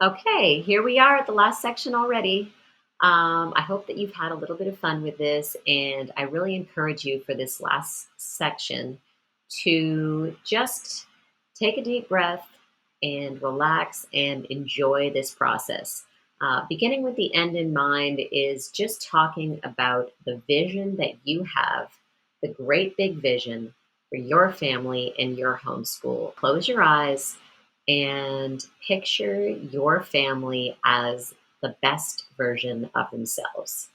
Okay, here we are at the last section already. I hope that you've had a little bit of fun with this, and I really encourage you for this last section to just take a deep breath and relax and enjoy this process. Beginning with the end in mind is just talking about the vision that you have, the great big vision for your family and your homeschool. Close your eyes and picture your family as the best version of themselves.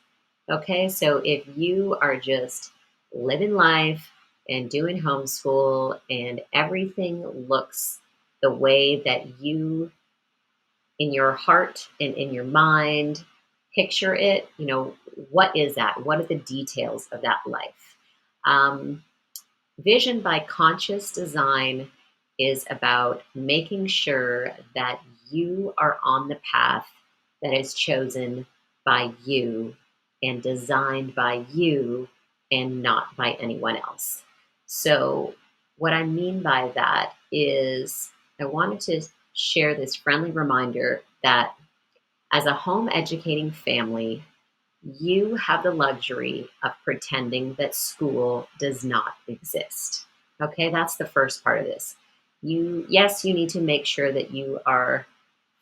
Okay, so if you are just living life and doing homeschool and everything looks the way that you, in your heart and in your mind, picture it, what is that? What are the details of that life? Um, Vision by conscious design is about making sure that you are on the path that is chosen by you and designed by you and not by anyone else. So, what I mean by that is I wanted to share this friendly reminder that as a home educating family, you have the luxury of pretending that school does not exist. Okay, that's the first part of this. Yes, you need to make sure that you are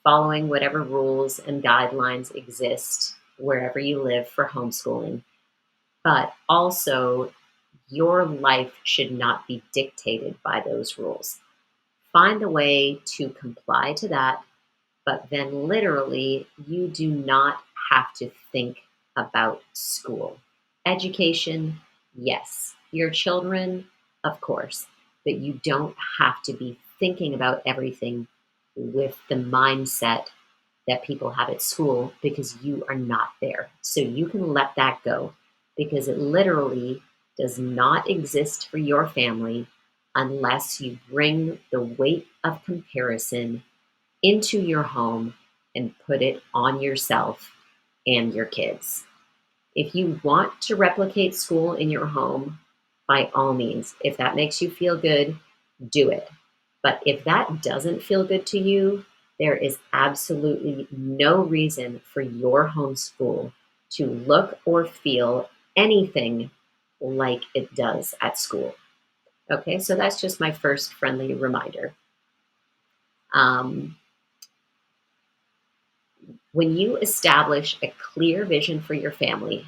following whatever rules and guidelines exist wherever you live for homeschooling, but also your life should not be dictated by those rules. Find a way to comply to that, but then literally, you do not have to think about school. Education, yes. Your children, of course, but you don't have to be thinking about everything with the mindset that people have at school because you are not there. So you can let that go because it literally does not exist for your family unless you bring the weight of comparison into your home and put it on yourself and your kids. If you want to replicate school in your home, by all means, if that makes you feel good, do it. But if that doesn't feel good to you, there is absolutely no reason for your homeschool to look or feel anything like it does at school. Okay, so that's just my first friendly reminder. Um, When you establish a clear vision for your family,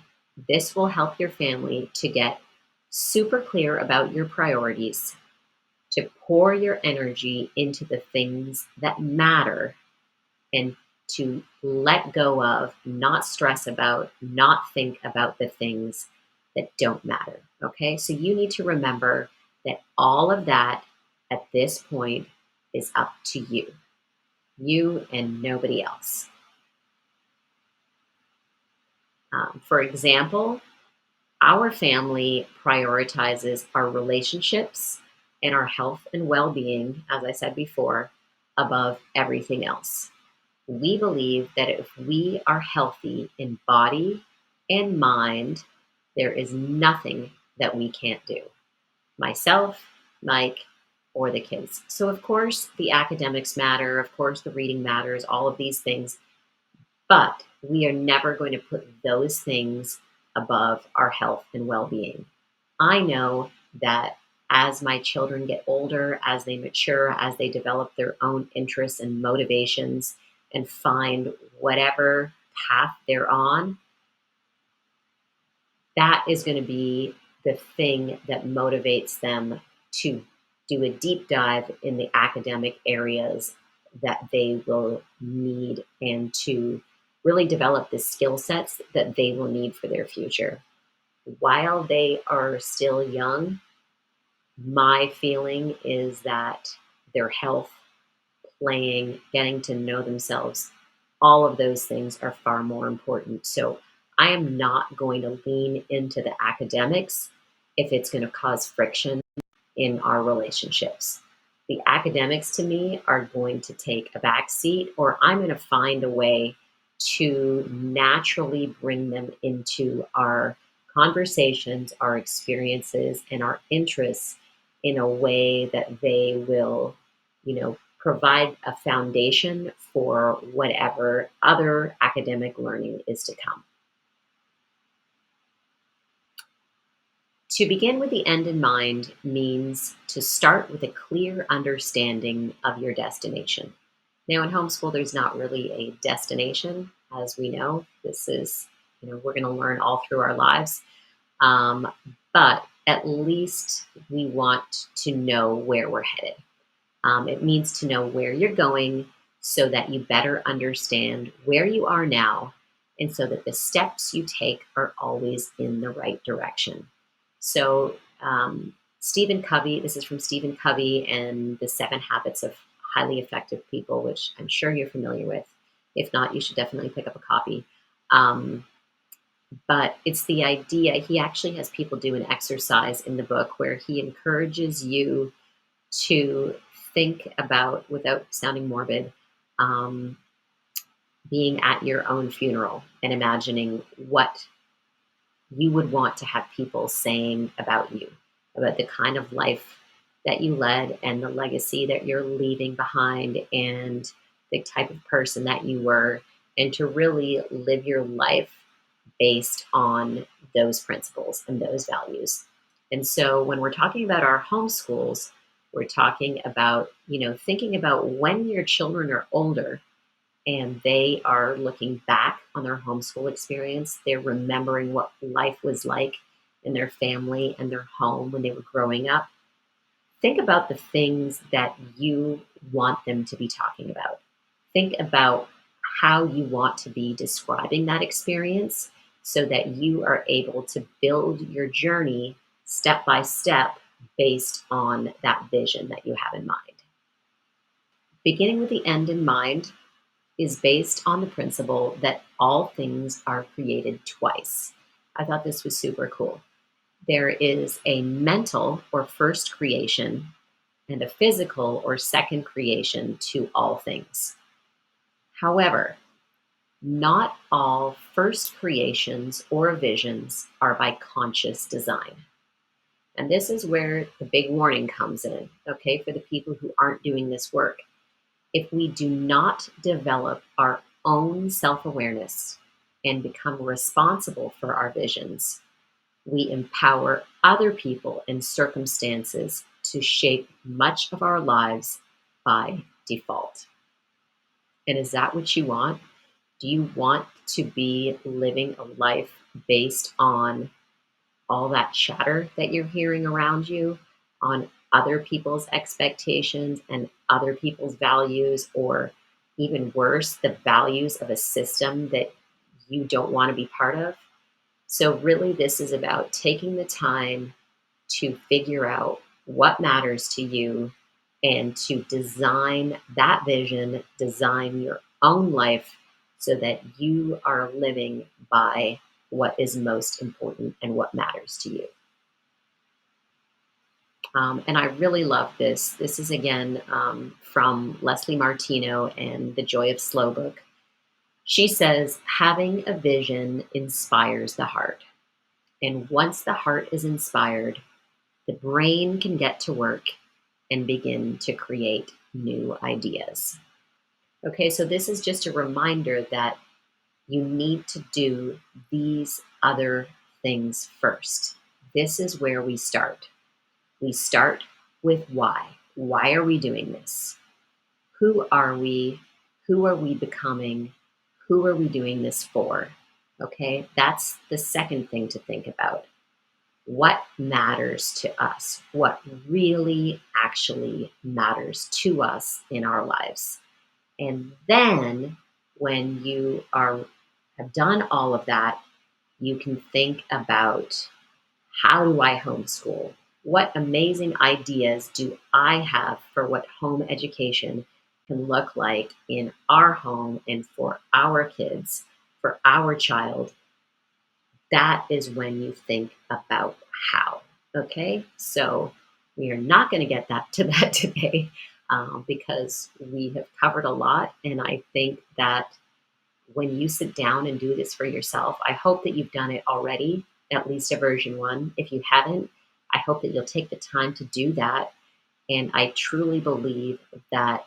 this will help your family to get super clear about your priorities, to pour your energy into the things that matter, and to let go of, not stress about, not think about the things that don't matter. Okay, so you need to remember that all of that at this point is up to you and nobody else. For example, our family prioritizes our relationships and our health and well being, as I said before, above everything else. We believe that if we are healthy in body and mind, there is nothing that we can't do. Myself, Mike, or the kids. So, of course, the academics matter, of course, the reading matters, all of these things. But we are never going to put those things above our health and well being. I know that as my children get older, as they mature, as they develop their own interests and motivations and find whatever path they're on, that is going to be the thing that motivates them to do a deep dive in the academic areas that they will need and to really develop the skill sets that they will need for their future. While they are still young, my feeling is that their health, playing, getting to know themselves, all of those things are far more important. So I am not going to lean into the academics if it's going to cause friction in our relationships. The academics to me are going to take a back seat, or I'm going to find a way to naturally bring them into our conversations, our experiences, and our interests in a way that they will, provide a foundation for whatever other academic learning is to come. To begin with the end in mind means to start with a clear understanding of your destination. Now, in homeschool, there's not really a destination, as we know. This is, we're going to learn all through our lives. Um, but at least we want to know where we're headed. It means to know where you're going so that you better understand where you are now and so that the steps you take are always in the right direction. So, Stephen Covey, this is from Stephen Covey and the Seven Habits of Highly Effective People, which I'm sure you're familiar with. If not, you should definitely pick up a copy. Um, but it's the idea, he actually has people do an exercise in the book where he encourages you to think about, without sounding morbid, um, being at your own funeral and imagining what you would want to have people saying about you, about the kind of life that you led and the legacy that you're leaving behind and the type of person that you were, and to really live your life based on those principles and those values. And so when we're talking about our homeschools, we're talking about, thinking about when your children are older and they are looking back on their homeschool experience. They're remembering what life was like in their family and their home when they were growing up. Think about the things that you want them to be talking about. Think about how you want to be describing that experience so that you are able to build your journey step by step based on that vision that you have in mind. Beginning with the end in mind is based on the principle that all things are created twice. I thought this was super cool. There is a mental or first creation and a physical or second creation to all things. However, not all first creations or visions are by conscious design. And this is where the big warning comes in, okay, for the people who aren't doing this work. If we do not develop our own self awareness and become responsible for our visions, we empower other people and circumstances to shape much of our lives by default. And is that what you want? Do you want to be living a life based on all that chatter that you're hearing around you, on other people's expectations and other people's values, or even worse, the values of a system that you don't want to be part of? So, really, this is about taking the time to figure out what matters to you and to design that vision, design your own life so that you are living by what is most important and what matters to you. And I really love this. This is again from Leslie Martino and The Joy of Slow book. She says, having a vision inspires the heart. And once the heart is inspired, the brain can get to work and begin to create new ideas. Okay, so this is just a reminder that you need to do these other things first. This is where we start. We start with why. Why are we doing this? Who are we? Who are we becoming? Who are we doing this for? Okay, that's the second thing to think about. What matters to us? What really actually matters to us in our lives? And then when you have done all of that, you can think about, how do I homeschool? What amazing ideas do I have for what home education can look like in our home and for our kids, for our child? That is when you think about how. Okay, so we are not going to get that to that today because we have covered a lot, and I think that when you sit down and do this for yourself, I hope that you've done it already, at least a version one. If you haven't, I hope that you'll take the time to do that. And I truly believe that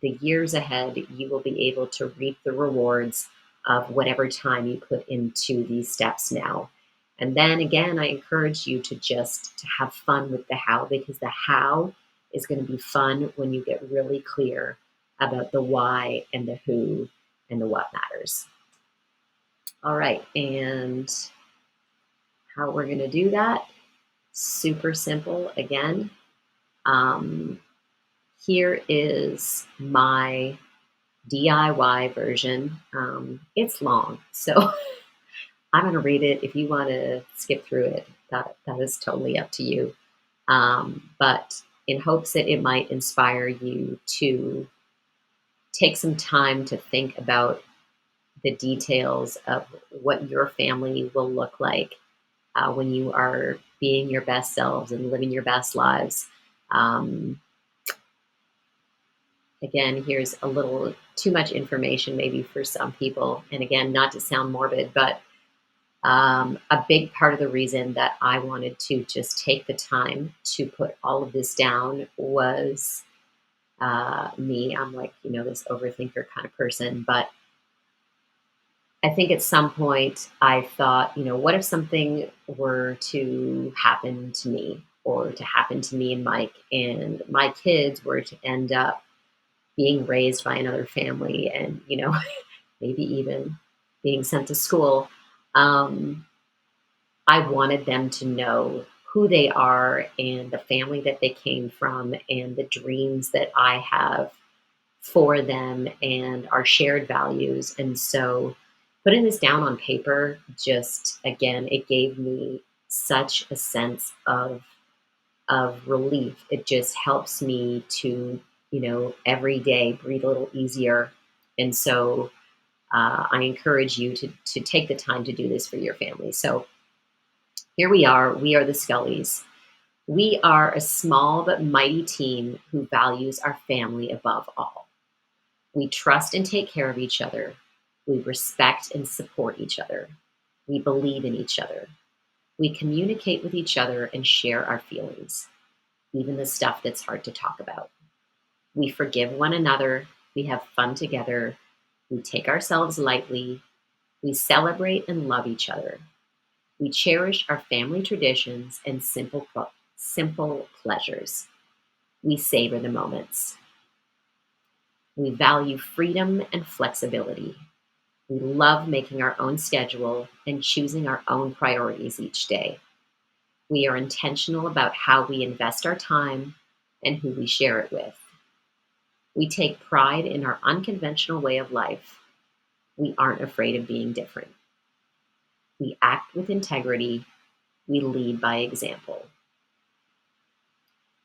the years ahead, you will be able to reap the rewards of whatever time you put into these steps now. And then again, I encourage you to just to have fun with the how, because the how is going to be fun when you get really clear about the why and the who and the what matters. All right, and how we're going to do that, super simple again. Um, Here is my DIY version. It's long, so I'm going to read it. If you want to skip through it, that is totally up to you. But in hopes that it might inspire you to take some time to think about the details of what your family will look like when you are being your best selves and living your best lives. Um, Again, here's a little too much information maybe for some people. And again, not to sound morbid, but a big part of the reason that I wanted to just take the time to put all of this down was me. I'm like, this overthinker kind of person. But I think at some point I thought, what if something were to happen to me or to happen to me and Mike, and my kids were to end up being raised by another family and, maybe even being sent to school. Um, I wanted them to know who they are and the family that they came from and the dreams that I have for them and our shared values. And so putting this down on paper, just again, it gave me such a sense of relief. It just helps me to, every day breathe a little easier. And so I encourage you to take the time to do this for your family. So here we are. We are the Scullys. We are a small but mighty team who values our family above all. We trust and take care of each other. We respect and support each other. We believe in each other. We communicate with each other and share our feelings, even the stuff that's hard to talk about. We forgive one another. We have fun together. We take ourselves lightly. We celebrate and love each other. We cherish our family traditions and simple pleasures. We savor the moments. We value freedom and flexibility. We love making our own schedule and choosing our own priorities each day. We are intentional about how we invest our time and who we share it with. We take pride in our unconventional way of life. We aren't afraid of being different. We act with integrity. We lead by example.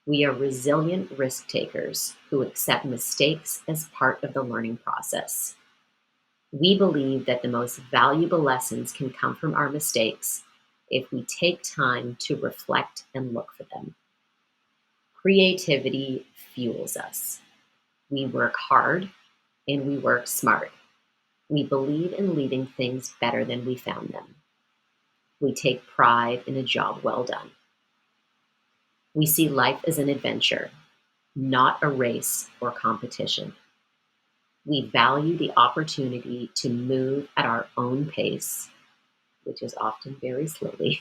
We are resilient risk takers who accept mistakes as part of the learning process. We believe that the most valuable lessons can come from our mistakes if we take time to reflect and look for them. Creativity fuels us. We work hard and we work smart. We believe in leaving things better than we found them. We take pride in a job well done. We see life as an adventure, not a race or competition. We value the opportunity to move at our own pace, which is often very slowly.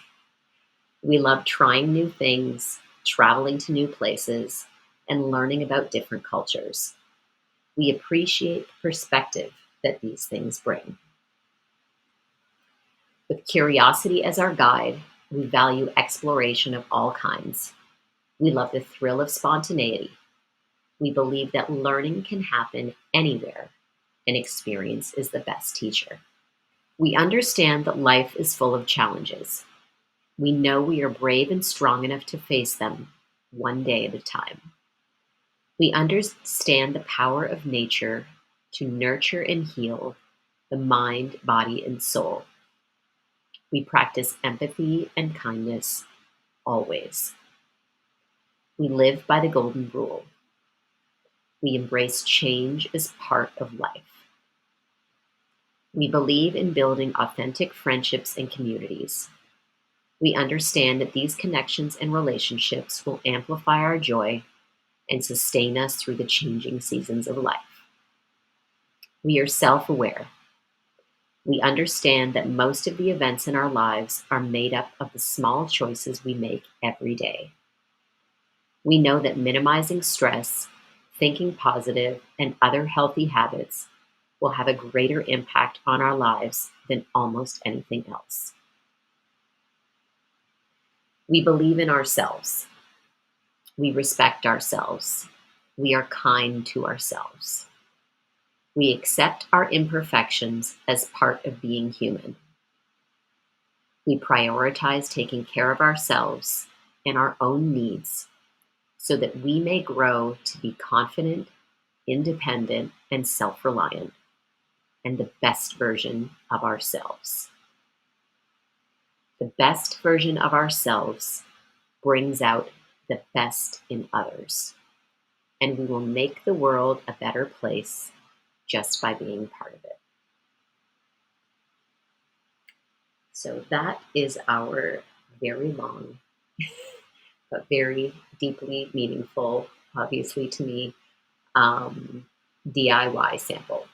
We love trying new things, traveling to new places, and learning about different cultures. We appreciate the perspective that these things bring. With curiosity as our guide, we value exploration of all kinds. We love the thrill of spontaneity. We believe that learning can happen anywhere, and experience is the best teacher. We understand that life is full of challenges. We know we are brave and strong enough to face them one day at a time. We understand the power of nature to nurture and heal the mind, body, and soul. We practice empathy and kindness always. We live by the golden rule. We embrace change as part of life. We believe in building authentic friendships and communities. We understand that these connections and relationships will amplify our joy and sustain us through the changing seasons of life. We are self aware. We understand that most of the events in our lives are made up of the small choices we make every day. We know that minimizing stress, thinking positive, and other healthy habits will have a greater impact on our lives than almost anything else. We believe in ourselves. We respect ourselves. We are kind to ourselves. We accept our imperfections as part of being human. We prioritize taking care of ourselves and our own needs so that we may grow to be confident, independent, and self reliant, and the best version of ourselves. The best version of ourselves brings out the best in others, and we will make the world a better place just by being part of it. So that is our very long, but very deeply meaningful, obviously to me, um, DIY sample.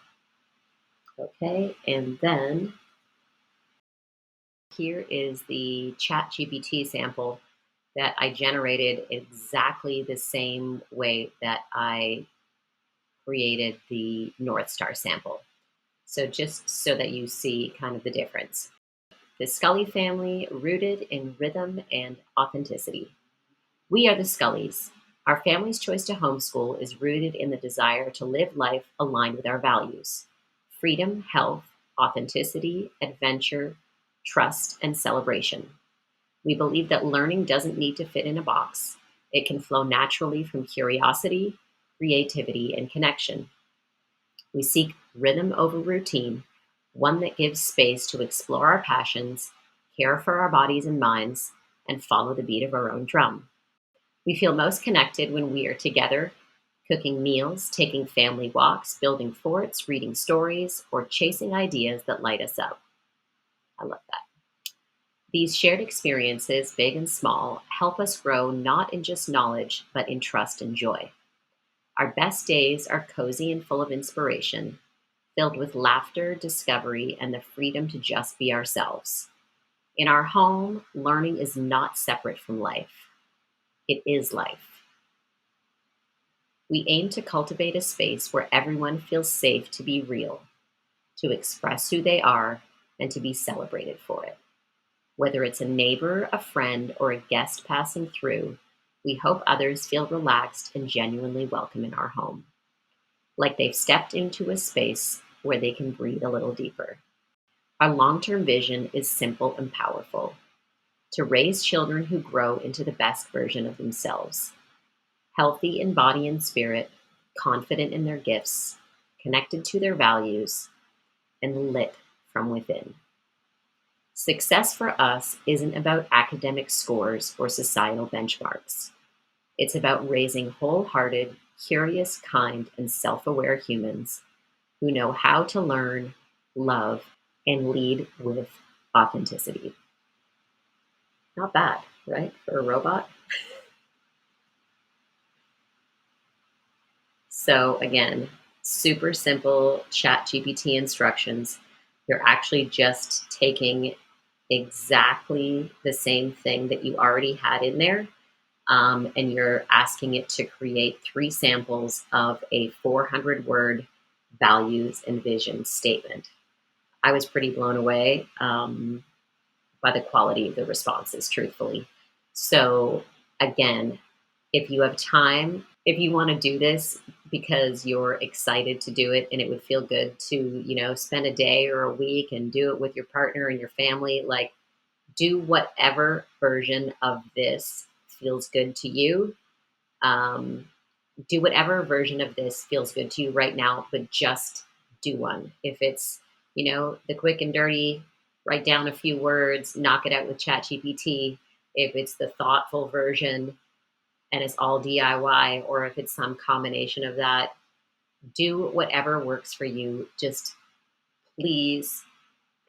Okay, and then here is the ChatGPT sample that I generated exactly the same way that I created the North Star sample. So just so that you see kind of the difference. The Scully family, rooted in rhythm and authenticity. We are the Scullys. Our family's choice to homeschool is rooted in the desire to live life aligned with our values: freedom, health, authenticity, adventure, trust, and celebration. We believe that learning doesn't need to fit in a box. It can flow naturally from curiosity, creativity, and connection. We seek rhythm over routine, one that gives space to explore our passions, care for our bodies and minds, and follow the beat of our own drum. We feel most connected when we are together, cooking meals, taking family walks, building forts, reading stories, or chasing ideas that light us up. I love that. These shared experiences, big and small, help us grow not in just knowledge, but in trust and joy. Our best days are cozy and full of inspiration, filled with laughter, discovery, and the freedom to just be ourselves. In our home, learning is not separate from life, it is life. We aim to cultivate a space where everyone feels safe to be real, to express who they are, and to be celebrated for it. Whether it's a neighbor, a friend, or a guest passing through, we hope others feel relaxed and genuinely welcome in our home, like they've stepped into a space where they can breathe a little deeper. Our long-term vision is simple and powerful: to raise children who grow into the best version of themselves, healthy in body and spirit, confident in their gifts, connected to their values, and lit from within. Success for us isn't about academic scores or societal benchmarks. It's about raising wholehearted, curious, kind, and self aware humans who know how to learn, love, and lead with authenticity. Not bad, right? For a robot. So, again, super simple chat GPT instructions. You're actually just taking exactly the same thing that you already had in there, and you're asking it to create 3 samples of a 400-word values and vision statement. I was pretty blown away by the quality of the responses, truthfully. So, again, if you have time, if you want to do this because you're excited to do it and it would feel good to, spend a day or a week and do it with your partner and your family, like, do whatever version of this feels good to you. Um, do whatever version of this feels good to you right now, but just do one. If it's, the quick and dirty, write down a few words, knock it out with ChatGPT. If it's the thoughtful version and it's all DIY, or if it's some combination of that, do whatever works for you. Just please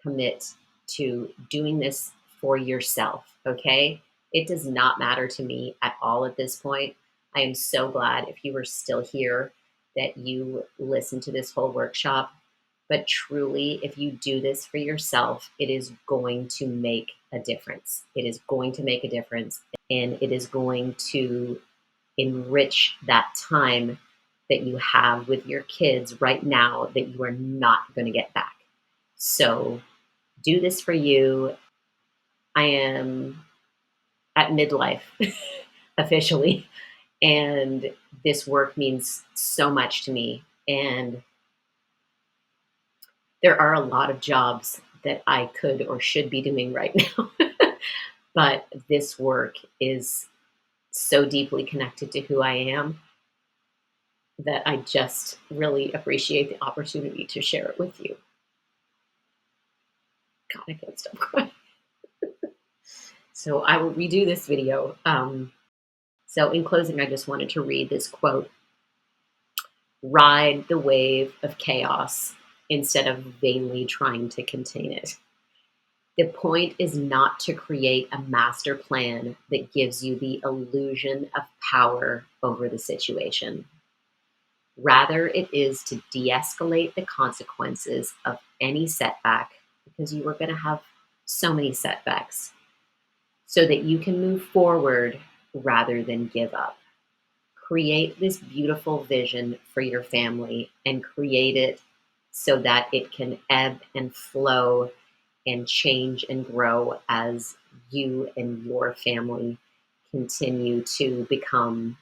commit to doing this for yourself, okay? It does not matter to me at all at this point I am so glad if you are still here that you listened to this whole workshop. But truly, if you do this for yourself, it is going to make a difference. It is going to make a difference, and it is going to enrich that time that you have with your kids right now that you are not going to get back. So do this for you. I am at midlife officially, and this work means so much to me. And there are a lot of jobs that I could or should be doing right now, but this work is so deeply connected to who I am that I just really appreciate the opportunity to share it with you. God, I can't stop crying. So I will redo this video. So in closing, I just wanted to read this quote: "Ride the wave of chaos instead of vainly trying to contain it. The point is not to create a master plan that gives you the illusion of power over the situation. Rather, it is to de escalate the consequences of any setback, because you are going to have so many setbacks, so that you can move forward rather than give up. Create this beautiful vision for your family and create it so that it can ebb and flow and change and grow as you and your family continue to become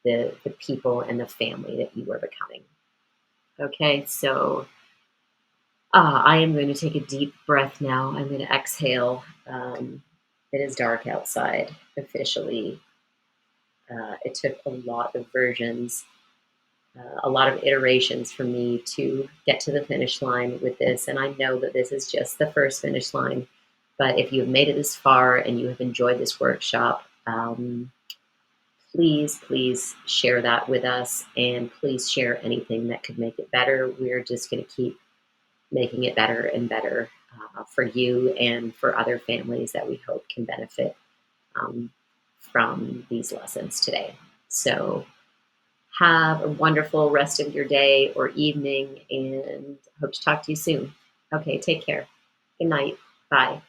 the people and the family that you are becoming." Okay, so I am going to take a deep breath now. I'm going to exhale. It is dark outside officially. It took a lot of versions, a lot of iterations for me to get to the finish line with this. And I know that this is just the first finish line. But if you have made it this far and you have enjoyed this workshop, please share that with us, and please share anything that could make it better. We're just going to keep making it better and better for you and for other families that we hope can benefit um, from these lessons today. So have a wonderful rest of your day or evening, and hope to talk to you soon. Okay, take care. Good night. Bye.